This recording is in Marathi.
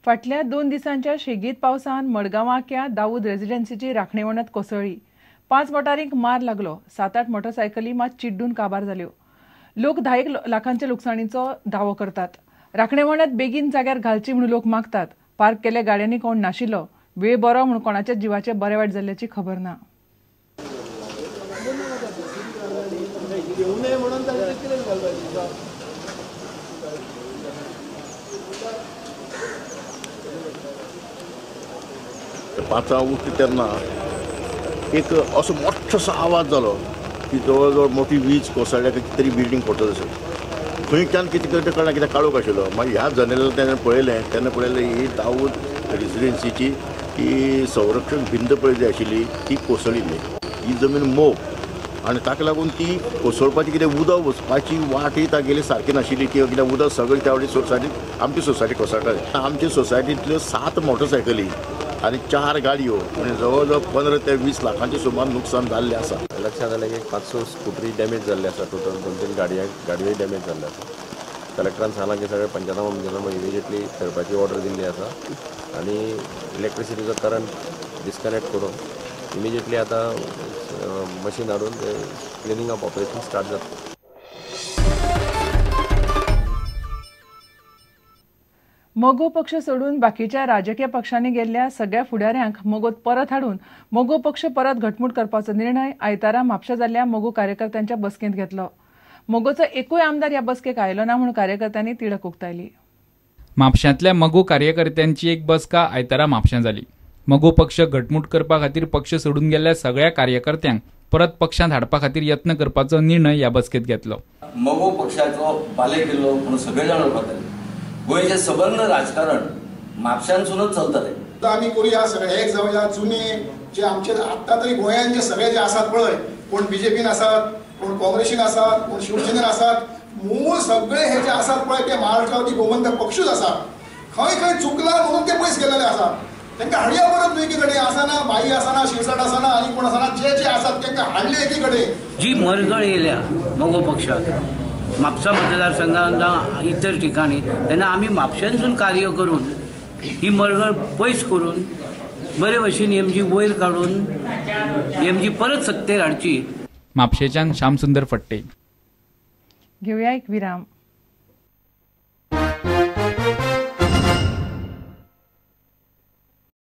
फाटल्या 2 दिसांच्या शेगीत पावसान मडगांवांच्या दाऊद रेजिडेन्सीची राखणेवणत कोसळ्ळी। 5 मोटारींक मार लागलो। 7-8 मोटरसायकली मात चिड्डून काबार जाल्यो। लोक 10 लाखांच्या लुकसाणीचो दावो करतात। राखणेवणत बेगीन जाग्यार घालची म्हणून लोक मागतात। पार्क केल्ल्या गाड्यांनी कोण नाशिल्लो। वेळ बरो म्हणून कोणाच्या जिवाचे बरे वायट जाल्ल्याची खबर ना। पांचां उठली तेन्ना एक असो मोठोसो आवाज जालो की जवळ जवळ मोठी वीज कोसळ्ळ्या कितें तरी बिल्डींग पडटली अशें। खंयच्यान कितें करता कळना, कित्याक काळोख आशिल्लो। मागीर ह्या जनेलांतल्यान तेन्ना पळयलें ही दाऊद रेजिडेन्सीची ही संरक्षण भिंत पळय जी आशिल्ली ती कोसळिल्ली। ही जमीन मोव आनी ताका लागून ती कोसळपाची कितें उदक वचपाची वाटय तागेली सारकी नाशिल्ली कित्याक उदक सगळें त्या वटेन सोसायटींत आमची सोसायटी कोसळटाली। आमचे सोसायटींतल्यो 7 मोटरसायकली आणि 4 गाडयो म्हणजे जवळ जवळ 15 ते 20 लाखांचे सुमार नुकसान जाल्लें आसा। लक्षात आलें की 500 स्कूटरी डॅमेज जाल्ले आसा। टोटल 2-3 गाडयोय डॅमेज जाल्ले आसा। कलेक्टरान सांगलां की सगळे पंचनामा इमिजिएटली करपाची ऑर्डर दिल्ली आसा आनी इलेक्ट्रिसिटीचो करंट डिस्कनेक्ट करून इमिजिएटली आतां मशीन हाडून क्लिनिंग अप ऑपरेशन स्टार्ट जाता। मोगो पक्ष सोडून बाकीच्या राजकीय पक्षांनी गेल्ल्या सगळ्या फुडाऱ्यांक मोगोत परत हाडून मोगो पक्ष परत घटमूट करपाचो निर्णय आयतारा म्हापशा जाल्ल्या मोगो कार्यकर्त्यांच्या बसकेंत घेतलो। मोगोचो एकूय आमदार ह्या बसकेक आयलो ना म्हणून कार्यकर्त्यांनी तिडक उक्तायली। म्हापशांतल्या मोगो कार्यकर्त्यांची एक बसका आयतारा म्हापशां जाली। मोगो पक्ष घटमूट करपा खातीर पक्ष सोडून गेल्ल्या सगळ्या कार्यकर्त्यांक परत पक्षांत हाडपा खातीर यत्न करपाचो निर्णय ह्या बसकेंत घेतलो। मोगो पक्षाचो बालेकिल्लो म्हणून सगळे जाण वळखताले। गोयचे सबंद राजकारण म्हापशांसूनच चलतले। आमी करूया सगळे एक जावया। जुने जे आमचे आत्ता तरी गोंयांत जे सगळे जे आसात पळय, कोण बीजेपीन आसात, कोण काँग्रेसीन आसात, कोण शिवसेनेन आसात, मूळ सगळे हे जे आसात पळय ते महाराष्ट्रावरती गोमंतक पक्षूच आसात। खंय खंय चुकला म्हणून ते पयस गेलेले आसात। तांकां हाडया परत एकी कडेन आसाना, बाई आसाना, शिरसाट आसाना आनी कोण आसाना, जे जे आसात तांकां हाडले एकी कडेन। जी मरगळ येयल्या मोगो पक्षाक म्हापसा मतदारसंघांत इतर ठिकाणी तेन्ना आमी म्हापशांसून कार्य करून ही मरगळ पयस करून बरे भशेन एमजी वयर काडून एमजी परत सत्तेर हाडची। म्हापशेच्यान श्यामसुंदर फडटे। घेवया एक विराम।